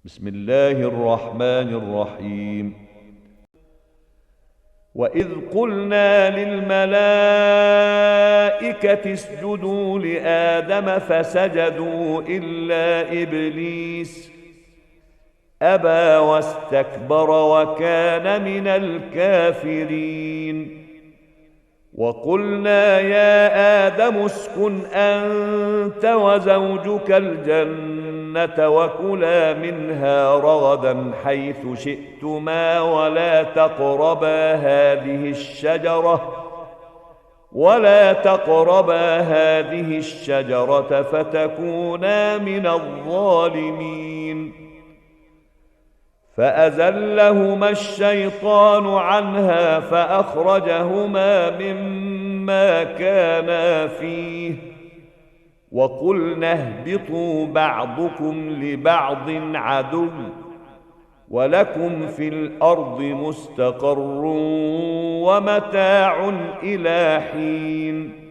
بسم الله الرحمن الرحيم. وإذ قلنا للملائكة اسجدوا لآدم فسجدوا إلا إبليس أبى واستكبر وكان من الكافرين. وقلنا يا آدم اسكن أنت وزوجك الجنة وكلا منها رغدا حيث شئتما ولا تقربا هذه الشجرة فتكونا من الظالمين. فأزلهما الشيطان عنها فأخرجهما مما كانا فيه وقلنا اهبطوا بعضكم لبعض عدو ولكم في الأرض مستقر ومتاع إلى حين.